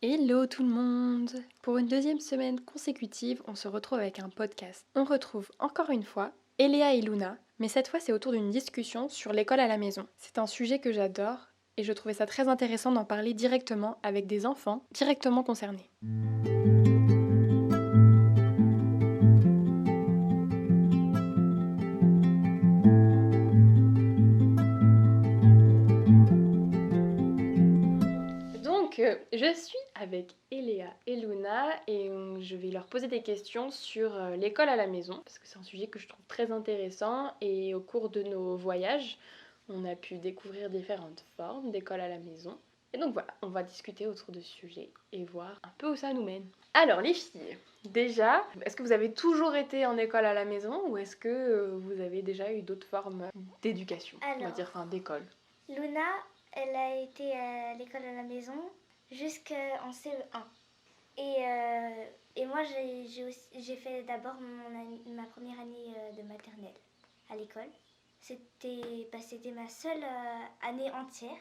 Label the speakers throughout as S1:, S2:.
S1: Hello tout le monde! Pour une deuxième semaine consécutive, on se retrouve avec un podcast. On retrouve encore une fois Eléa et Luna, mais cette fois c'est autour d'une discussion sur l'école à la maison. C'est un sujet que j'adore et je trouvais ça très intéressant d'en parler directement avec des enfants directement concernés. Donc, je suis avec Eléa et Luna et je vais leur poser des questions sur l'école à la maison parce que c'est un sujet que je trouve très intéressant et au cours de nos voyages, on a pu découvrir différentes formes d'école à la maison. Et donc voilà, on va discuter autour de ce sujet et voir un peu où ça nous mène. Alors les filles, déjà, est-ce que vous avez toujours été en école à la maison ou est-ce que vous avez déjà eu d'autres formes d'éducation, on va dire, enfin d'école?
S2: Luna, elle a été à l'école à la maison jusqu'en CE1. Et moi, j'ai fait d'abord ma première année de maternelle à l'école. C'était ma seule année entière.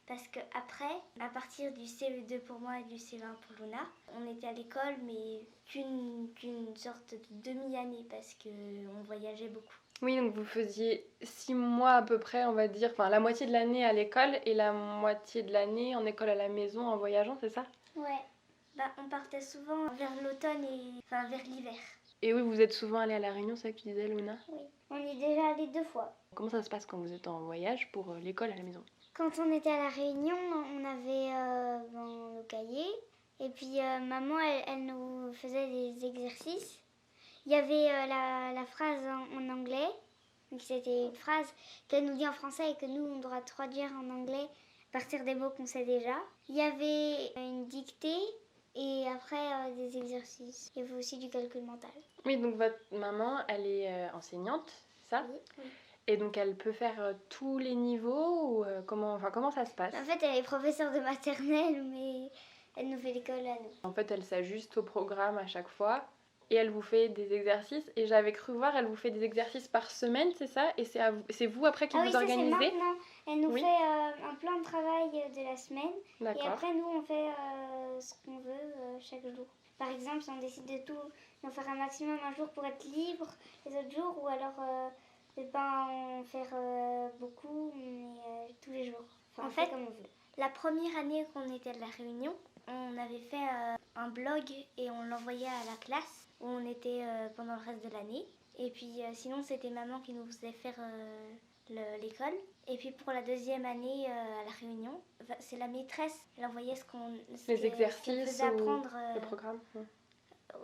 S2: Parce que après, à partir du CE2 pour moi et du CE1 pour Luna, on était à l'école, mais qu'une sorte de demi-année parce qu'on voyageait beaucoup.
S1: Oui, donc vous faisiez 6 mois à peu près, on va dire, enfin la moitié de l'année à l'école et la moitié de l'année en école à la maison en voyageant, c'est ça?
S2: Ouais, on partait souvent vers l'automne et vers l'hiver.
S1: Et oui, vous êtes souvent allé à La Réunion, c'est ça que tu disais, Luna?
S2: Oui, on y est déjà allé 2 fois.
S1: Comment ça se passe quand vous êtes en voyage pour l'école à la maison?
S2: Quand on était à La Réunion, on avait nos cahiers. Et puis maman, elle nous faisait des exercices. Il y avait la phrase en anglais. Donc c'était une phrase qu'elle nous dit en français et que nous, on doit traduire en anglais à partir des mots qu'on sait déjà. Il y avait une dictée et après des exercices. Il y avait aussi du calcul mental.
S1: Oui, donc votre maman, elle est enseignante, c'est ça?
S2: Oui.
S1: Et donc elle peut faire tous les niveaux ou comment ça se passe?
S2: En fait, elle est professeure de maternelle, mais elle nous fait l'école à nous.
S1: En fait, elle s'ajuste au programme à chaque fois et elle vous fait des exercices. Et j'avais cru voir, elle vous fait des exercices par semaine, c'est ça? Et c'est vous après qui vous organisez?
S2: Ah oui, ça c'est maintenant. Elle nous
S1: Oui.
S2: fait un plan de travail de la semaine.
S1: D'accord.
S2: Et après, nous, on fait ce qu'on veut chaque jour. Par exemple, si on décide de tout, d'en faire un maximum un jour pour être libre les autres jours, ou alors de pas en faire beaucoup, mais tous les jours. Enfin, en fait, comme on veut. La première année qu'on était à La Réunion, on avait fait un blog et on l'envoyait à la classe où on était pendant le reste de l'année. Et puis sinon, c'était maman qui nous faisait faire l'école. Et puis pour la deuxième année à La Réunion, c'est la maîtresse, elle envoyait
S1: Les exercices
S2: qu'elle faisait apprendre,
S1: le programme.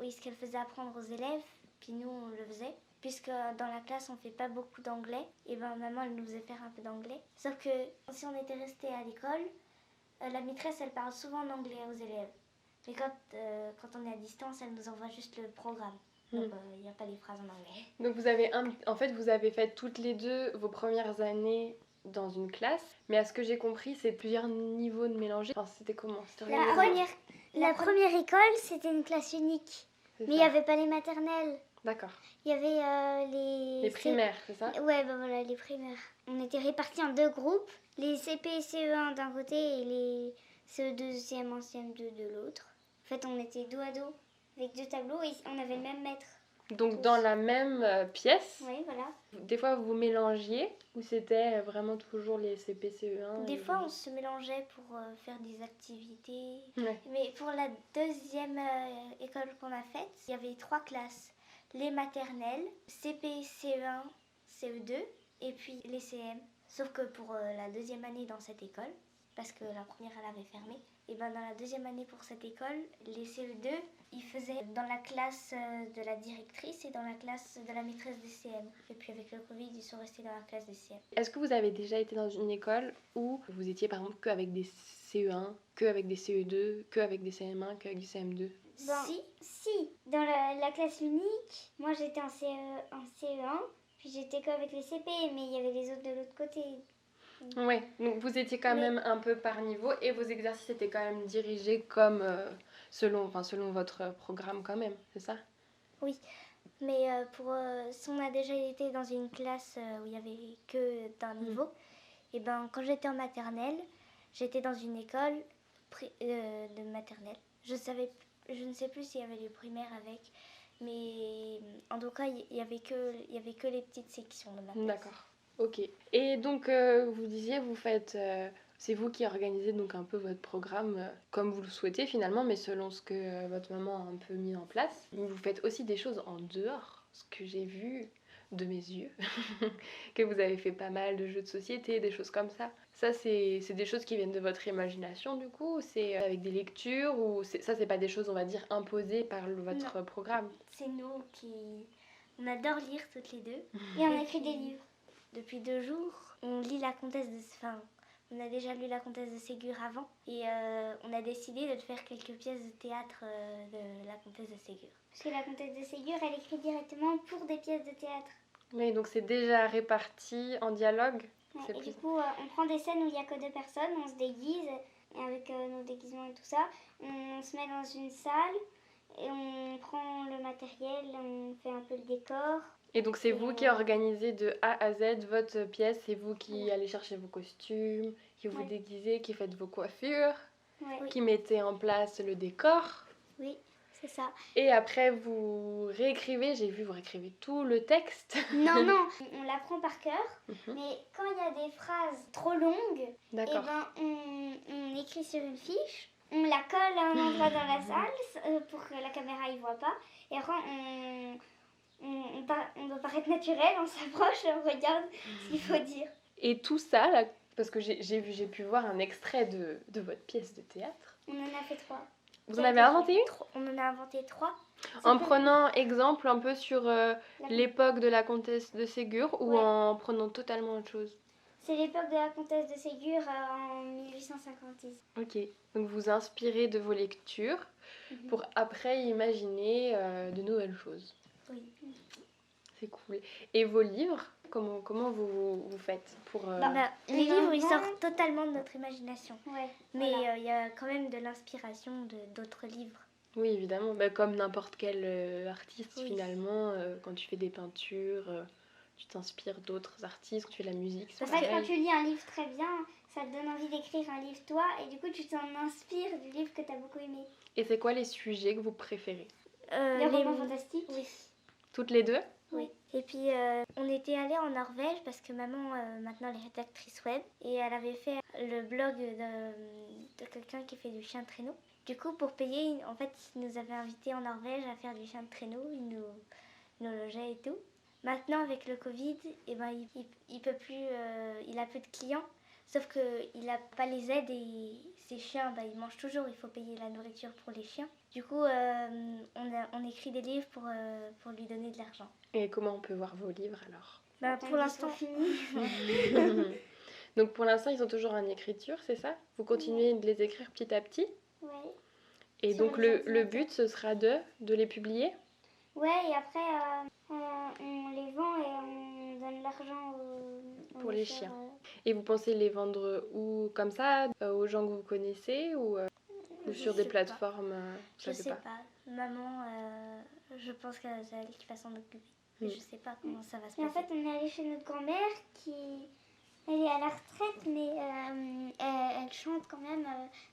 S2: oui, ce qu'elle faisait apprendre aux élèves, puis nous on le faisait. Puisque dans la classe on fait pas beaucoup d'anglais, et maman elle nous faisait faire un peu d'anglais. Sauf que si on était resté à l'école, la maîtresse elle parle souvent en anglais aux élèves. Mais quand on est à distance, elle nous envoie juste le programme. Donc il n'y a pas les phrases en anglais.
S1: Donc vous avez fait toutes les deux vos premières années dans une classe, mais à ce que j'ai compris, c'est plusieurs niveaux de mélangés. Enfin, c'était comment?
S2: La première école, c'était une classe unique. Mais il n'y avait pas les maternelles.
S1: D'accord.
S2: Il y avait
S1: les primaires, c'est ça?
S2: Ouais, voilà, les primaires. On était répartis en 2 groupes. Les CP et CE1 d'un côté et les CE2, CM1, CM2 de l'autre. En fait, on était dos à dos avec 2 tableaux et on avait le même maître.
S1: Donc dans la même pièce?
S2: Oui, voilà.
S1: Des fois vous mélangiez ou c'était vraiment toujours les CP, CE1?
S2: Des fois on se mélangeait pour faire des activités.
S1: Ouais.
S2: Mais pour la deuxième école qu'on a faite, il y avait 3 classes. Les maternelles, CP, CE1, CE2 et puis les CM. Sauf que pour la deuxième année dans cette école, parce que la première elle avait fermé, et dans la deuxième année pour cette école, les CE2, ils faisaient dans la classe de la directrice et dans la classe de la maîtresse des CM. Et puis avec le Covid, ils sont restés dans la classe des CM.
S1: Est-ce que vous avez déjà été dans une école où vous étiez par exemple qu'avec des CE1, qu'avec des CE2, qu'avec des CM1, qu'avec des CM2?
S2: Si. Dans la classe unique, moi j'étais en CE1, puis j'étais qu'avec les CP, mais il y avait les autres de l'autre côté.
S1: Ouais, donc vous étiez quand même un peu par niveau et vos exercices étaient quand même dirigés comme selon votre programme quand même, c'est ça?
S2: Oui, mais si on a déjà été dans une classe où il n'y avait que d'un niveau, et quand j'étais en maternelle, j'étais dans une école
S3: de maternelle. Je ne sais plus s'il y avait les primaires avec, mais en tout cas, il y avait que les petites sections de ma classe.
S1: D'accord, ok. Et donc, vous disiez, c'est vous qui organisez donc un peu votre programme comme vous le souhaitez finalement, mais selon ce que votre maman a un peu mis en place. Vous faites aussi des choses en dehors, ce que j'ai vu de mes yeux, que vous avez fait pas mal de jeux de société, des choses comme ça. Ça, c'est des choses qui viennent de votre imagination du coup, ou c'est avec des lectures, ou ça, c'est pas des choses, on va dire, imposées par votre programme.
S3: C'est nous qui... On adore lire toutes les deux.
S2: Et on écrit des livres.
S3: Depuis 2 jours, on lit la comtesse de... Enfin, on a déjà lu la comtesse de Ségur avant. Et on a décidé de faire quelques pièces de théâtre de la comtesse de Ségur.
S2: Parce que la comtesse de Ségur, elle écrit directement pour des pièces de théâtre.
S1: Oui, donc c'est déjà réparti en dialogue.
S2: Ouais, et du coup, on prend des scènes où il n'y a que 2 personnes, on se déguise, et avec nos déguisements et tout ça, on se met dans une salle, et on prend le matériel, on fait un peu le décor.
S1: Et donc c'est vous qui organisez de A à Z votre pièce, c'est vous qui allez chercher vos costumes, qui vous déguisez, qui faites vos coiffures, qui mettez en place le décor.
S3: Oui, c'est ça.
S1: Et après vous réécrivez, j'ai vu vous réécrivez tout le texte.
S2: Non, on l'apprend par cœur, mais quand il y a des phrases trop longues,
S1: D'accord.
S2: Eh ben, on écrit sur une fiche, on la colle à un endroit dans la salle pour que la caméra y voit pas, et après on doit paraître naturel, on s'approche et on regarde ce qu'il faut dire.
S1: Et tout ça, là, parce que j'ai pu voir un extrait de votre pièce de théâtre.
S2: On en a fait 3.
S1: Vous en avez inventé une ?
S3: On en a inventé 3.
S1: En prenant exemple un peu sur l'époque de la comtesse de Ségur ou en prenant totalement autre chose ?
S2: C'est l'époque de la comtesse de Ségur en 1856.
S1: Ok, donc vous inspirez de vos lectures pour après imaginer de nouvelles choses.
S3: Oui.
S1: C'est cool. Et vos livres, comment vous faites pour...
S3: Les livres, ils sortent totalement de notre imagination.
S2: Ouais,
S3: mais il y a quand même de l'inspiration d'autres livres.
S1: Oui, évidemment, comme n'importe quel artiste finalement, quand tu fais des peintures, tu t'inspires d'autres artistes, quand tu fais de la musique.
S2: C'est vrai que quand tu lis un livre très bien, ça te donne envie d'écrire un livre toi, et du coup tu t'en inspires du livre que tu as beaucoup aimé.
S1: Et c'est quoi les sujets que vous préférez ?
S2: Les romans fantastiques.
S3: Oui.
S1: Toutes les deux ?
S3: Oui. Et puis on était allés en Norvège parce que maman maintenant elle est rédactrice web et elle avait fait le blog de quelqu'un qui fait du chien de traîneau. Du coup pour payer, en fait il nous avait invités en Norvège à faire du chien de traîneau, il nous logeait et tout. Maintenant avec le Covid, il peut plus, il a plus de clients. Sauf qu'il n'a pas les aides et ses chiens, ils mangent toujours, il faut payer la nourriture pour les chiens. Du coup, on écrit des livres pour lui donner de l'argent.
S1: Et comment on peut voir vos livres alors ?
S3: Pour l'instant,
S2: fini.
S1: Donc pour l'instant, ils sont toujours en écriture, c'est ça ? Vous continuez de les écrire petit à petit ?
S2: Oui.
S1: Et donc le but, ce sera de les publier ?
S2: Ouais, et après, on les vend et on donne l'argent
S1: pour les chiens. Et vous pensez les vendre où, comme ça, aux gens que vous connaissez ou sur des plateformes
S3: Je sais pas. Maman, je pense que c'est elle qui va s'en occuper. Mais je sais pas comment ça va se passer.
S2: En fait, on est allé chez notre grand-mère elle est à la retraite, mais elle chante quand même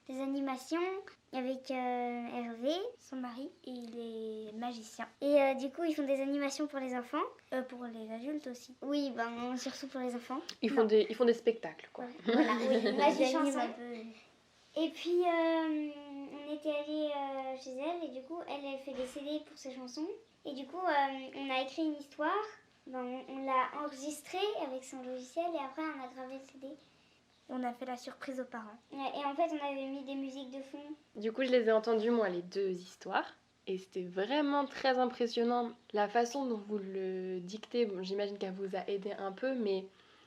S2: des animations avec Hervé, son mari, et il est magicien. Et du coup, ils font des animations pour les enfants, pour les adultes aussi. Oui, surtout pour les enfants.
S1: Ils font des spectacles, quoi.
S2: Voilà, oui, magie chanson. Et puis, on était allé chez elle, et du coup, elle fait des CD pour ses chansons. Et du coup, on a écrit une histoire. On l'a enregistré avec son logiciel et après on a gravé le CD.
S3: On a fait la surprise aux parents.
S2: Et en fait on avait mis des musiques de fond.
S1: Du coup je les ai entendues moi les 2 histoires et c'était vraiment très impressionnant. La façon dont vous le dictez, j'imagine qu'elle vous a aidé un peu mais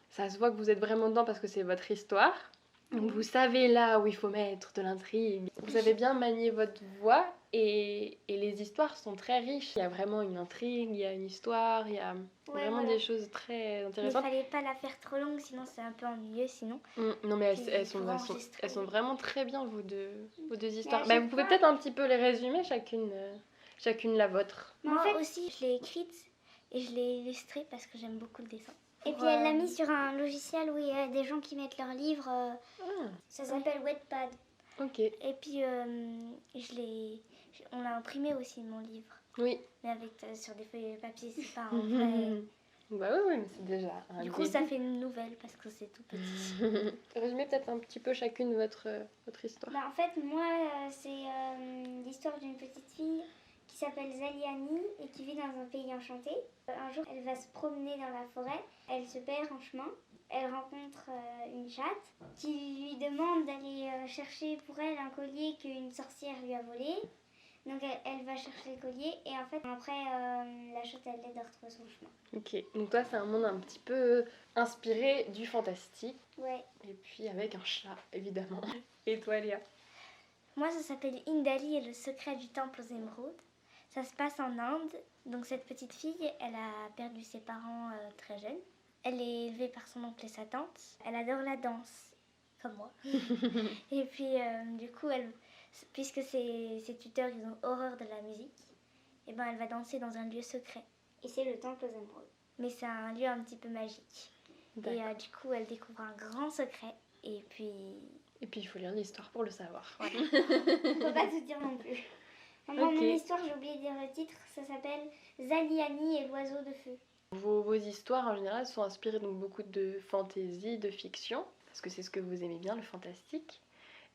S1: ça se voit que vous êtes vraiment dedans parce que c'est votre histoire. Donc vous savez là où il faut mettre de l'intrigue. Vous avez bien manié votre voix et les histoires sont très riches. Il y a vraiment une intrigue, il y a une histoire, il y a vraiment des choses très intéressantes.
S3: Mais il fallait pas la faire trop longue sinon c'est un peu ennuyeux sinon.
S1: Non mais elles sont vraiment très bien vos deux histoires. Vous pouvez peut-être un petit peu les résumer chacune la vôtre.
S3: Moi aussi je l'ai écrite et je l'ai illustrée parce que j'aime beaucoup le dessin.
S2: Et puis elle l'a mis sur un logiciel où il y a des gens qui mettent leurs livres. Ça s'appelle Wattpad.
S1: Ok.
S3: Et puis, on l'a imprimé aussi, mon livre.
S1: Oui.
S3: Mais sur des feuilles de papier, c'est pas un vrai...
S1: Bah oui, mais c'est déjà un
S3: Du coup,
S1: début.
S3: ça fait une nouvelle parce que c'est tout petit.
S1: Résumez peut-être un petit peu chacune votre histoire.
S2: Bah, en fait, moi, c'est l'histoire d'une petite fille qui s'appelle Zaliani et qui vit dans un pays enchanté. Un jour, elle va se promener dans la forêt, elle se perd en chemin. Elle rencontre une chatte qui lui demande d'aller chercher pour elle un collier qu'une sorcière lui a volé. Donc elle va chercher le collier et en fait après la chatte elle l'aide à retrouver son chemin.
S1: Ok, donc toi c'est un monde un petit peu inspiré du fantastique.
S2: Ouais.
S1: Et puis avec un chat évidemment. Et toi Léa?
S3: Moi, ça s'appelle Indali et le secret du temple aux émeraudes. Ça se passe en Inde. Donc cette petite fille, elle a perdu ses parents très jeune. Elle est élevée par son oncle et sa tante. Elle adore la danse, comme moi. Et puis du coup, puisque ses tuteurs ils ont horreur de la musique, et ben elle va danser dans un lieu secret.
S2: Et c'est le temple aux émeraudes.
S3: Mais c'est un lieu un petit peu magique.
S1: D'accord.
S3: Et du coup, elle découvre un grand secret. Et puis
S1: il faut lire l'histoire pour le savoir.
S3: Ouais.
S2: On peut pas tout dire non plus. Moi,
S1: Ok.
S2: mon histoire, j'ai oublié de dire le titre, ça s'appelle Zaliani et l'oiseau de feu.
S1: Vos histoires en général sont inspirées donc beaucoup de fantaisie, de fiction, parce que c'est ce que vous aimez bien, le fantastique.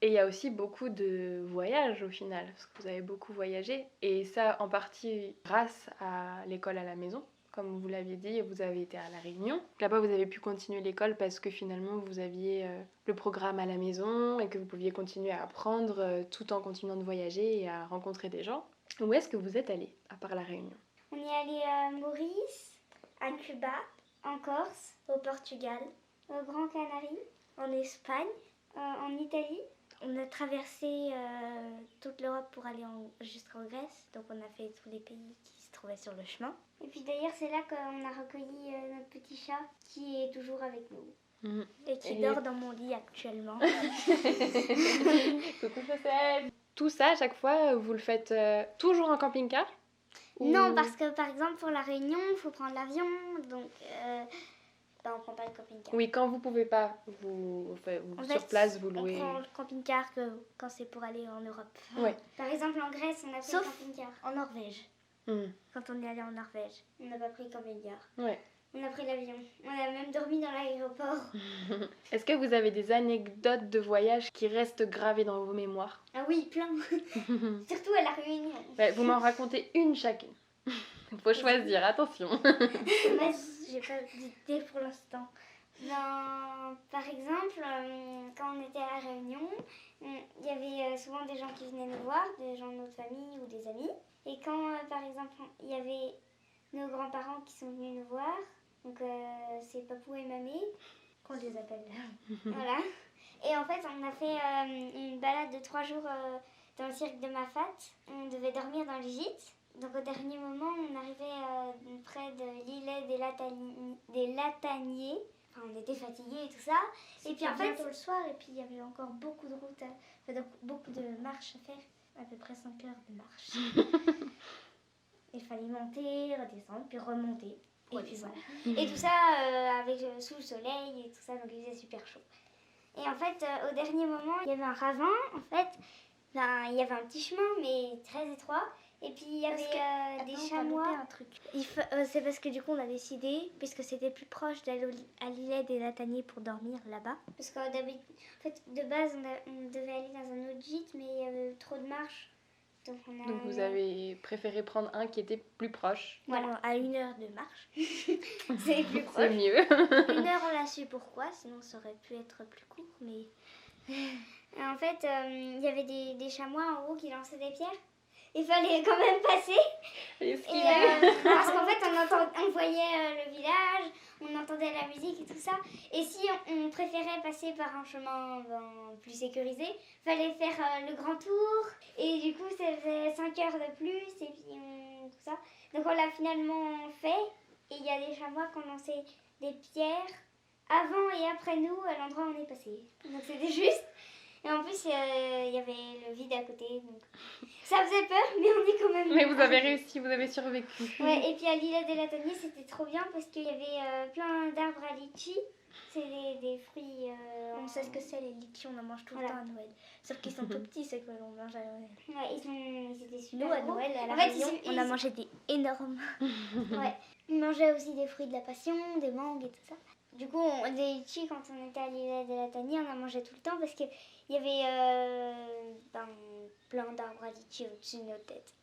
S1: Et il y a aussi beaucoup de voyages au final, parce que vous avez beaucoup voyagé. Et ça en partie grâce à l'école à la maison. Comme vous l'aviez dit, vous avez été à La Réunion. Là-bas, vous avez pu continuer l'école parce que finalement, vous aviez le programme à la maison et que vous pouviez continuer à apprendre tout en continuant de voyager et à rencontrer des gens. Où est-ce que vous êtes allé, à part La Réunion?
S2: On est allé à Maurice,
S3: à Cuba,
S2: en Corse,
S3: au Portugal,
S2: au Grand Canary,
S3: en Espagne.
S2: en Italie.
S3: On a traversé toute l'Europe pour aller jusqu'en Grèce. Donc on a fait tous les pays qui se trouvaient sur le chemin.
S2: Et puis d'ailleurs, c'est là qu'on a recueilli notre petit chat qui est toujours avec nous.
S3: Et qui
S1: Et-
S3: dort dans mon lit actuellement.
S1: Coucou Chaussette. Tout ça, à chaque fois, vous le faites toujours en camping-car? Ou-
S2: Non, parce que par exemple, pour la Réunion, il faut prendre l'avion. Donc, on prend pas le camping-car.
S1: Oui, quand vous pouvez pas,
S3: En
S1: sur
S3: fait,
S1: place, vous louez.
S3: On prend le camping-car quand c'est pour aller en Europe.
S1: Ouais.
S2: Par exemple, en Grèce, on a pris
S3: Sauf-
S2: le camping-car.
S3: En Norvège,
S1: Hmm.
S3: quand on est allé en Norvège.
S2: On n'a pas pris le camping-car.
S1: Ouais.
S2: On a pris l'avion. On a même dormi dans l'aéroport.
S1: Est-ce que vous avez des anecdotes de voyage qui restent gravées dans vos mémoires?
S2: Ah oui, plein. Surtout à la Réunion.
S1: Ouais, vous m'en racontez une chacune. Il faut choisir, attention.
S3: J'ai pas d'idée pour l'instant.
S2: Par exemple, quand on était à la Réunion, il y avait souvent des gens qui venaient nous voir, des gens de notre famille ou des amis. Et quand, par exemple, il y avait nos grands-parents qui sont venus nous voir, donc c'est Papou et Mamé,
S3: Qu'on les appelle.
S2: voilà. Et en fait, on a fait une balade de 3 jours dans le cirque de Mafat. On devait dormir dans le gîte. Donc au dernier moment, on arrivait près de l'îlet des Lataniers. Enfin, on était fatigués et tout ça. Et puis en fait,
S3: bientôt le soir et puis il y avait encore beaucoup de routes, donc beaucoup de marches à faire, à peu près 5 heures de marche. Il fallait monter, redescendre, puis remonter. Et puis voilà.
S2: et tout ça sous le soleil et tout ça, donc il faisait super chaud. Et en fait, au dernier moment, il y avait un ravin. En fait, il y avait un petit chemin, mais très étroit. Et puis il y avait des
S3: Attends,
S2: chamois.
S3: t'as loupé un truc. C'est parce que du coup on a décidé, puisque c'était plus proche d'aller à l'îlet des Lataniers pour dormir là-bas.
S2: Parce que de base, on devait aller dans un autre gîte, mais il y avait trop de marches. Donc,
S1: Donc vous avez préféré prendre un qui était plus proche.
S2: Voilà.
S3: Non, à 1 heure de marche.
S2: C'est plus
S1: C'est
S2: proche.
S1: mieux.
S3: 1 heure on a su pourquoi, sinon ça aurait pu être plus court, mais...
S2: Et en fait, il y avait des chamois en haut qui lançaient des pierres. Il fallait quand même passer. Et, parce qu'en fait, on voyait le village, on entendait la musique et tout ça. Et si on préférait passer par un chemin plus sécurisé, fallait faire le grand tour. Et du coup, ça faisait 5 heures de plus. Et puis, tout ça. Donc, on l'a finalement fait. Et il y a des chamois qui ont lancé des pierres avant et après nous à l'endroit où on est passé. Donc, c'était juste. Et en plus, il y avait le vide à côté. Donc, ça faisait peur, mais on est quand même.
S1: Mais vous avez réussi, vous avez survécu.
S2: Ouais, et puis à l'île des Lataniers, c'était trop bien parce qu'il y avait plein d'arbres à litchi. C'est des fruits.
S3: On sait ce que c'est les litchis, on en mange tout le
S2: Voilà.
S3: temps à Noël. Sauf qu'ils sont tout petits, c'est que l'on mange à Noël.
S2: Ouais, ils étaient super
S3: Nous, à
S2: gros.
S3: Noël, à la
S2: En fait,
S3: Réunion, on a mangé des énormes.
S2: Ouais. Ils mangeaient aussi des fruits de la passion, des mangues et tout ça. Du coup, des litchis, quand on était à l'île de la Tanie, on en mangeait tout le temps parce qu'il y avait plein d'arbres à litchis au-dessus de nos têtes.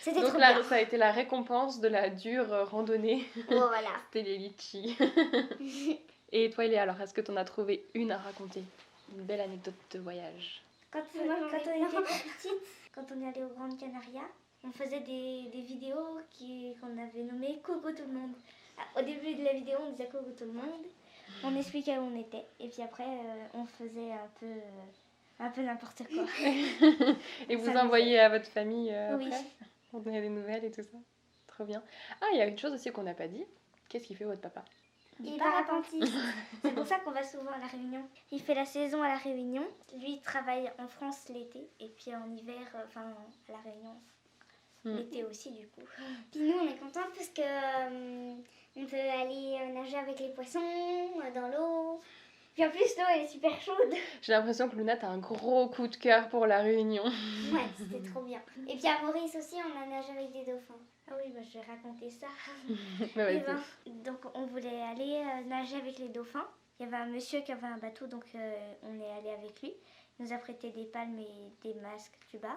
S2: C'était
S1: Donc
S2: trop
S1: là,
S2: bien.
S1: ça a été la récompense de la dure randonnée.
S2: Oh, voilà.
S1: C'était les litchis. Et toi, Eléa, alors est-ce que tu en as trouvé une à raconter? Une belle anecdote de voyage.
S3: Quand on était petite, quand on est allé au Grand Canaria, on faisait des vidéos qu'on avait nommées Coucou tout le monde. Au début de la vidéo, on disait Coucou tout le monde, on expliquait où on était, et puis après, on faisait un peu n'importe quoi.
S1: Et vous
S3: Ça
S1: envoyez à votre famille
S3: Oui.
S1: après? On donnait des nouvelles et tout ça. Trop bien. Ah, il y a une chose aussi qu'on n'a pas dit. Qu'est-ce qu'il fait votre papa?
S2: Il est parapentiste.
S3: C'est pour ça qu'on va souvent à La Réunion. Il fait la saison à La Réunion. Lui, il travaille en France l'été, et puis en hiver, à La Réunion. L'été aussi, du coup.
S2: Puis nous, on est contents parce que on peut aller nager avec les poissons dans l'eau. Puis en plus, l'eau, elle est super chaude.
S1: J'ai l'impression que Luna, t'as un gros coup de cœur pour la Réunion.
S2: Ouais, c'était trop bien. Et puis à Maurice aussi, on a nagé avec des dauphins.
S3: Ah oui, bah, je vais raconter ça.
S1: Ouais,
S3: Eh
S1: vas-y.
S3: ben, donc, on voulait aller nager avec les dauphins. Il y avait un monsieur qui avait un bateau, donc on est allé avec lui. Il nous a prêté des palmes et des masques tuba.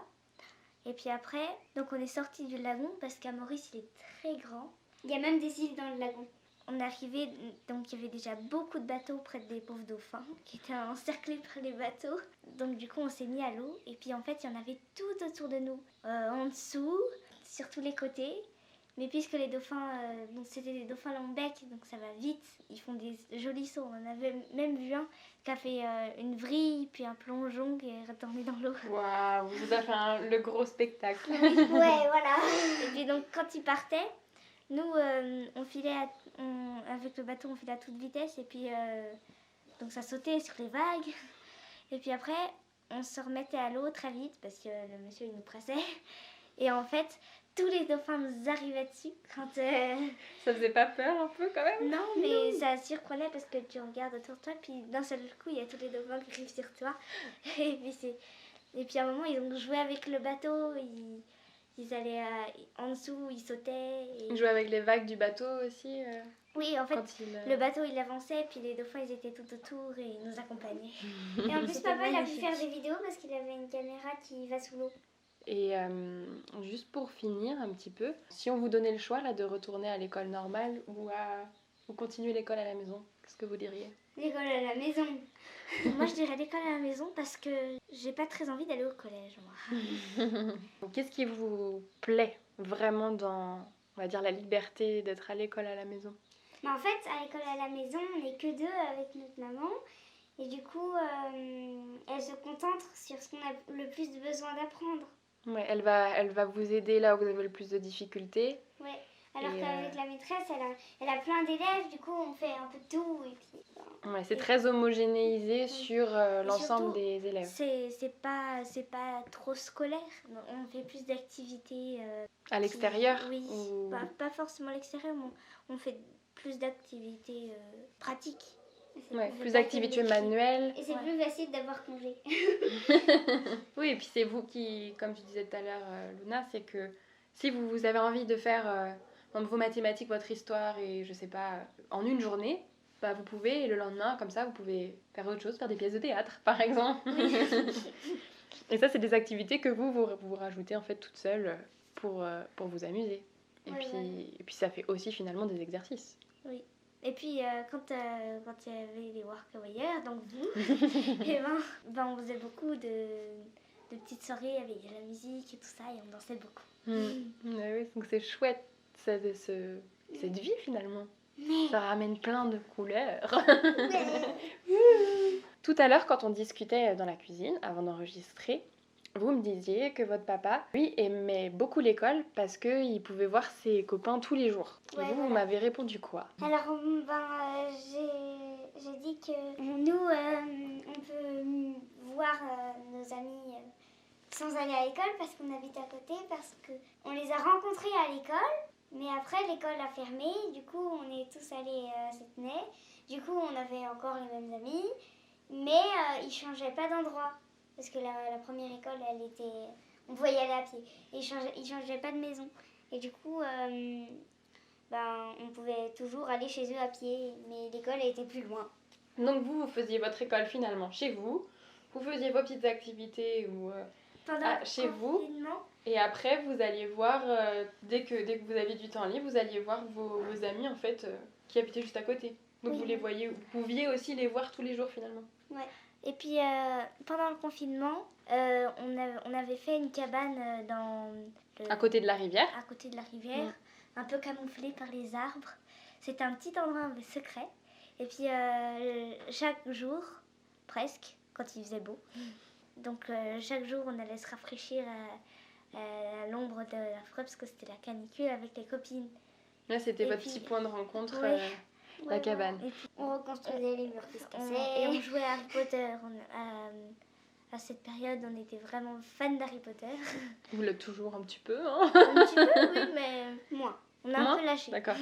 S3: Et puis après, donc on est sorti du lagon parce qu'à Maurice, il est très grand.
S2: Il y a même des îles dans le lagon.
S3: On est arrivé, donc il y avait déjà beaucoup de bateaux près des pauvres dauphins qui étaient encerclés par les bateaux. Donc du coup, on s'est mis à l'eau. Et puis en fait, il y en avait tout autour de nous. En dessous, sur tous les côtés. Mais puisque les dauphins, donc c'était des dauphins long bec, donc ça va vite. Ils font des jolis sauts. On en avait même vu un qui a fait une vrille, puis un plongeon qui est retourné dans l'eau.
S1: Waouh, vous avez fait le gros spectacle.
S2: Ouais, voilà.
S3: Et puis donc quand ils partaient, nous on filait avec le bateau, on filait à toute vitesse. Et puis donc ça sautait sur les vagues. Et puis après, on se remettait à l'eau très vite parce que le monsieur il nous pressait. Et en fait, tous les dauphins nous arrivaient dessus quand...
S1: Ça faisait pas peur un peu quand même?
S3: Non, mais ça surprenait parce que tu regardes autour de toi, puis d'un seul coup, il y a tous les dauphins qui arrivent sur toi. Et puis à un moment, ils ont joué avec le bateau, ils allaient en dessous, ils sautaient.
S1: Ils jouaient avec les vagues du bateau aussi
S3: Oui, en fait,
S1: quand il...
S3: le bateau, il avançait, puis les dauphins, ils étaient tout autour et ils nous accompagnaient.
S2: Et en plus,
S3: C'était
S2: papa, il a pu
S3: magnifique.
S2: faire des vidéos parce qu'il avait une caméra qui va sous l'eau.
S1: Et juste pour finir un petit peu, si on vous donnait le choix là, de retourner à l'école normale ou continuer l'école à la maison, qu'est-ce que vous diriez?
S2: L'école à la maison.
S3: Moi, je dirais l'école à la maison parce que j'ai pas très envie d'aller au collège, moi.
S1: Qu'est-ce qui vous plaît vraiment dans, on va dire, la liberté d'être à l'école à la maison?
S2: Mais en fait, à l'école à la maison, on n'est que deux avec notre maman. Et du coup, elle se concentre sur ce qu'on a le plus besoin d'apprendre.
S1: Ouais, elle va vous aider là où vous avez le plus de difficultés.
S2: Ouais. Alors
S1: Et,
S2: qu'avec la maîtresse, elle a plein d'élèves, du coup, on fait un peu de tout. Et puis,
S1: Ouais, c'est très homogénéisé sur l'ensemble
S3: surtout,
S1: des élèves.
S3: C'est pas trop scolaire. On fait plus d'activités.
S1: À l'extérieur
S3: Oui,
S1: ou-
S3: pas forcément à l'extérieur, mais on fait plus d'activités pratiques.
S1: Ouais,
S3: on fait
S1: plus
S3: pas
S1: d'activités
S3: que de l'écrit.
S1: manuelles.
S2: et c'est
S3: Ouais.
S2: plus facile d'avoir congé.
S1: Oui, et puis c'est vous qui, comme tu disais tout à l'heure, Luna, c'est que si vous avez envie de faire vos mathématiques, votre histoire et je sais pas, en une journée, bah vous pouvez, et le lendemain, comme ça, vous pouvez faire autre chose, faire des pièces de théâtre, par exemple. Et ça, c'est des activités que vous rajoutez en fait toute seule pour vous amuser. Et,
S2: Ouais,
S1: puis,
S2: ouais.
S1: et puis ça fait aussi finalement des exercices.
S3: Et puis quand il y avait les workawayers, donc vous, et on faisait beaucoup de petites soirées avec de la musique et tout ça, et on dansait beaucoup.
S1: Ouais, oui, donc c'est chouette cette vie finalement. Ça ramène plein de couleurs. Tout à l'heure, quand on discutait dans la cuisine, avant d'enregistrer, vous me disiez que votre papa, lui, aimait beaucoup l'école parce qu'il pouvait voir ses copains tous les jours. Et
S2: Ouais,
S1: vous
S2: voilà.
S1: m'avez répondu quoi?
S2: Alors, j'ai dit que nous, on peut voir nos amis sans aller à l'école parce qu'on habite à côté, parce qu'on les a rencontrés à l'école, Mais après, l'école a fermé. Du coup, on est tous allés à Septenay. Du coup, on avait encore les mêmes amis. Mais ils changeaient pas d'endroit. Parce que la première école, elle était... On pouvait y aller à pied. Et ils changeaient pas de maison. Et du coup, on pouvait toujours aller chez eux à pied. Mais l'école, elle était plus loin.
S1: Donc vous faisiez votre école finalement chez vous. Vous faisiez vos petites activités
S2: Pendant
S1: chez
S2: le
S1: vous.
S2: confinement,
S1: Et après, vous alliez voir, dès que vous aviez du temps libre, vous alliez voir vos amis en fait qui habitaient juste à côté. Donc
S2: Oui.
S1: vous les voyez, vous pouviez aussi les voir tous les jours finalement.
S2: ouais.
S3: Et puis pendant le confinement, on avait fait une cabane
S1: À côté de la rivière.
S3: à côté de la rivière, un peu camouflée par les arbres. C'était un petit endroit un peu secret. Et puis chaque jour, presque, quand il faisait beau, donc chaque jour on allait se rafraîchir à l'ombre de la forêt parce que c'était la canicule avec les copines.
S1: Là, c'était
S3: Et
S1: votre
S3: puis-
S1: petit point de rencontre,
S3: Ouais.
S1: la cabane.
S3: Et puis
S2: On reconstruisait les murs qui se
S3: et
S2: cassaient.
S3: on jouait à Harry Potter. À cette période, on était vraiment fans d'Harry Potter.
S1: Vous l'êtes toujours un petit peu, hein?
S3: Un petit peu, oui, mais
S2: Moi.
S3: on a un
S1: Moins
S3: peu lâché.
S1: D'accord.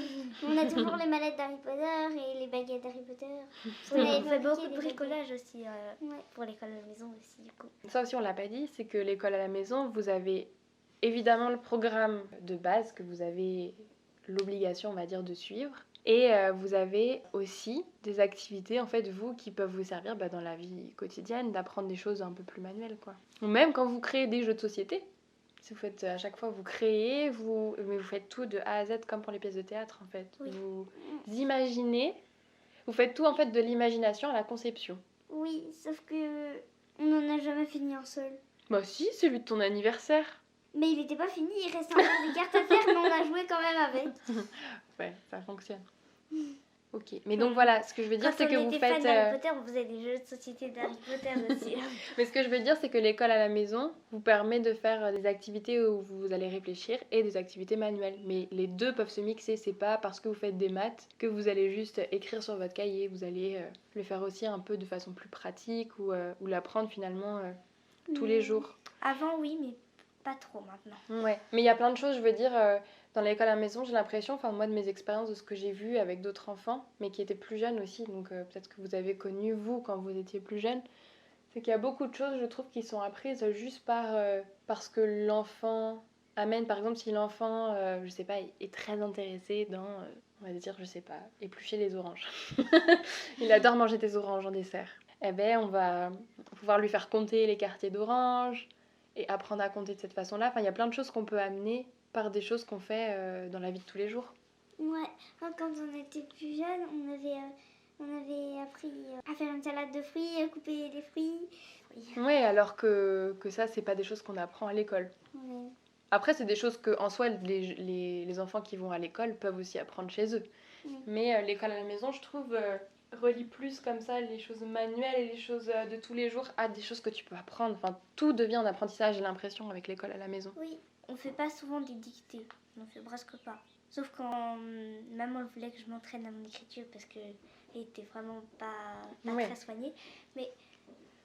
S2: On a toujours les mallettes d'Harry Potter et les baguettes d'Harry Potter.
S3: Oui,
S2: On avait
S3: on fait
S2: fabriqué
S3: beaucoup de
S2: des
S3: bricolage aussi
S2: Ouais.
S3: pour l'école à la maison aussi, du coup.
S1: Ça aussi, on l'a pas dit, c'est que l'école à la maison, vous avez évidemment le programme de base que vous avez l'obligation, on va dire, de suivre. Et vous avez aussi des activités, en fait, vous, qui peuvent vous servir dans la vie quotidienne, d'apprendre des choses un peu plus manuelles, quoi. Ou même quand vous créez des jeux de société. Si vous faites, à chaque fois, vous créez, mais vous faites tout de A à Z, comme pour les pièces de théâtre, en fait.
S3: Oui.
S1: Vous imaginez, vous faites tout, en fait, de l'imagination à la conception.
S2: Oui, sauf que on n'en a jamais fini un seul.
S1: Bah si, celui de ton anniversaire.
S2: Mais il n'était pas fini, il reste encore des cartes à faire, mais on a joué quand même avec.
S1: Ouais, ça fonctionne. Ok, mais donc voilà, ce que je veux dire,
S3: Quand
S1: c'est
S3: on
S1: que vous
S3: était fans
S1: faites...
S3: d'Harry Potter, on faisait des jeux de société d'Harry Potter aussi.
S1: Mais ce que je veux dire, c'est que l'école à la maison vous permet de faire des activités où vous allez réfléchir et des activités manuelles. Mais les deux peuvent se mixer, c'est pas parce que vous faites des maths que vous allez juste écrire sur votre cahier. Vous allez le faire aussi un peu de façon plus pratique ou l'apprendre finalement tous les jours.
S3: Avant, oui, mais pas trop maintenant.
S1: Ouais, mais il y a plein de choses, je veux dire, dans l'école à la maison, j'ai l'impression, enfin moi de mes expériences, de ce que j'ai vu avec d'autres enfants, mais qui étaient plus jeunes aussi, donc peut-être que vous avez connu vous quand vous étiez plus jeune, c'est qu'il y a beaucoup de choses, je trouve, qui sont apprises juste parce que l'enfant amène, par exemple, si l'enfant, je sais pas, est très intéressé dans, on va dire, je sais pas, éplucher les oranges. Il adore manger des oranges en dessert. Eh ben, on va pouvoir lui faire compter les quartiers d'oranges et apprendre à compter de cette façon-là. Enfin, il y a plein de choses qu'on peut amener par des choses qu'on fait dans la vie de tous les jours.
S2: Ouais, moi, quand on était plus jeune, on avait appris à faire une salade de fruits, à couper les fruits. Oui.
S1: Ouais, alors que ça, c'est pas des choses qu'on apprend à l'école.
S2: Ouais.
S1: Après, c'est des choses que, en soi, les enfants qui vont à l'école peuvent aussi apprendre chez eux. Mais l'école à la maison, je trouve, relie plus comme ça les choses manuelles et les choses de tous les jours à des choses que tu peux apprendre. Enfin, tout devient un apprentissage, j'ai l'impression, avec l'école à la maison.
S3: Oui, on fait pas souvent des dictées. On fait presque pas. Sauf quand maman voulait que je m'entraîne à mon écriture parce qu'elle était vraiment pas
S1: Ouais.
S3: très soignée. Mais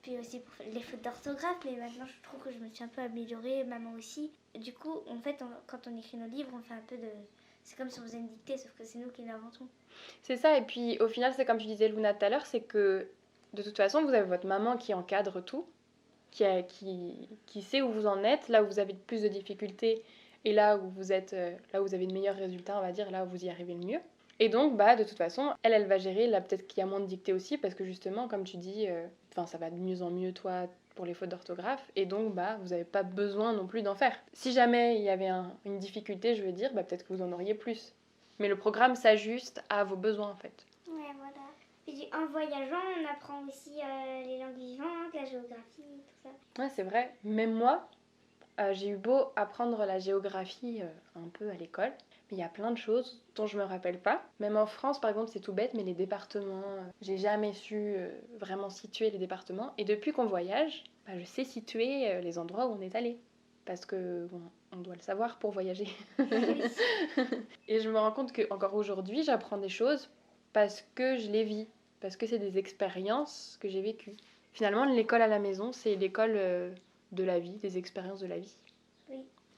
S3: puis aussi pour les fautes d'orthographe, mais maintenant je trouve que je me suis un peu améliorée, maman aussi. Du coup, en fait, quand on écrit nos livres, on fait un peu de... C'est comme si on faisait une dictée, sauf que c'est nous qui l'inventons.
S1: C'est ça, et puis au final, c'est comme tu disais, Luna, tout à l'heure, c'est que de toute façon, vous avez votre maman qui encadre tout, qui sait où vous en êtes, là où vous avez le plus de difficultés et là où vous êtes, là où vous avez de meilleurs résultats, on va dire, là où vous y arrivez le mieux. Et donc, de toute façon, elle va gérer, là peut-être qu'il y a moins de dictée aussi, parce que justement, comme tu dis, ça va de mieux en mieux, toi, pour les fautes d'orthographe, et donc, vous n'avez pas besoin non plus d'en faire. Si jamais il y avait une difficulté, je veux dire, peut-être que vous en auriez plus. Mais le programme s'ajuste à vos besoins, en fait.
S2: Ouais, voilà. Puis en voyageant, on apprend aussi les langues vivantes, la géographie, tout ça.
S1: Ouais, c'est vrai. Même moi, j'ai eu beau apprendre la géographie un peu à l'école, mais il y a plein de choses dont je me rappelle pas. Même en France, par exemple, c'est tout bête, mais les départements, j'ai jamais su vraiment situer les départements. Et depuis qu'on voyage, je sais situer les endroits où on est allé. Parce que, on doit le savoir pour voyager. Et je me rends compte qu'encore aujourd'hui, j'apprends des choses parce que je les vis. Parce que c'est des expériences que j'ai vécues. Finalement, l'école à la maison, c'est l'école de la vie, des expériences de la vie.
S2: Oui.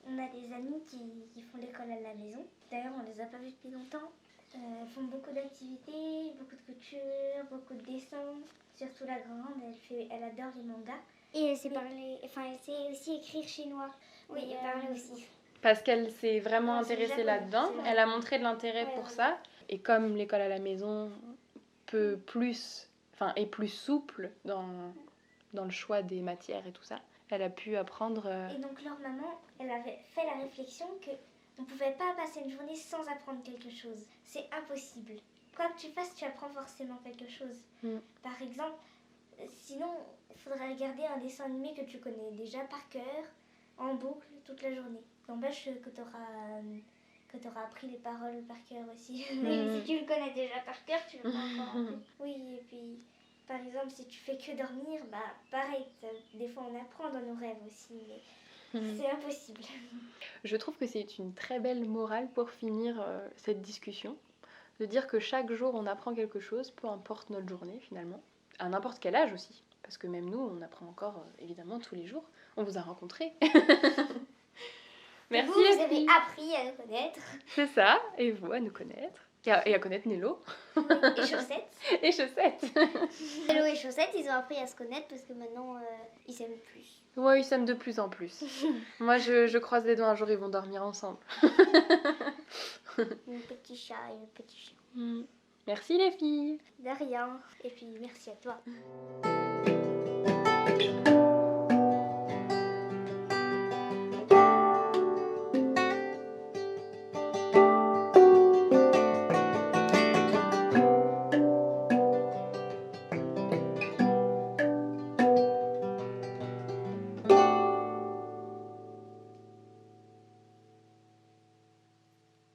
S3: On a des amis qui font l'école à la maison. D'ailleurs, on les a pas vus depuis longtemps. Elles font beaucoup d'activités, beaucoup de couture, beaucoup de dessins. Surtout la grande, elle adore les mangas.
S2: Et elle sait parler, enfin elle sait aussi écrire chinois. Oui,
S3: Mais,
S2: et parler aussi.
S1: Parce qu'elle s'est vraiment
S3: Non, c'est
S1: intéressée
S3: japonais,
S1: là-dedans,
S3: c'est vrai.
S1: elle a montré de l'intérêt
S2: Ouais,
S1: pour
S2: ouais.
S1: ça. Et comme l'école à la maison est plus souple dans le choix des matières et tout ça, elle a pu apprendre.
S3: Et donc leur maman, elle avait fait la réflexion que on ne pouvait pas passer une journée sans apprendre quelque chose. C'est impossible. Quoi que tu fasses, tu apprends forcément quelque chose.
S1: Mm.
S3: Par exemple, sinon, il faudrait regarder un dessin animé que tu connais déjà par cœur, en boucle, toute la journée. N'empêche que tu auras appris les paroles par cœur aussi.
S2: Oui, si tu le connais déjà par cœur, tu le prends encore appris.
S3: Oui, et puis, par exemple, si tu fais que dormir, bah pareil, des fois on apprend dans nos rêves aussi, mais c'est impossible.
S1: Je trouve que c'est une très belle morale pour finir cette discussion, de dire que chaque jour on apprend quelque chose, peu importe notre journée finalement, à n'importe quel âge aussi, parce que même nous on apprend encore évidemment tous les jours. On vous a rencontrés. Merci
S2: Vous
S1: les
S2: avez
S1: filles.
S2: appris à nous connaître.
S1: C'est ça, et vous à nous connaître, et à connaître Nello
S3: Et chaussettes.
S1: et Chaussettes.
S2: Hello et Chaussettes, ils ont appris à se connaître parce que maintenant ils s'aiment plus.
S1: Ouais, ils s'aiment de plus en plus. Moi je croise les doigts, un jour ils vont dormir ensemble.
S2: Un petit chat et un petit chien.
S1: Merci les filles.
S3: De rien. Et puis merci à toi.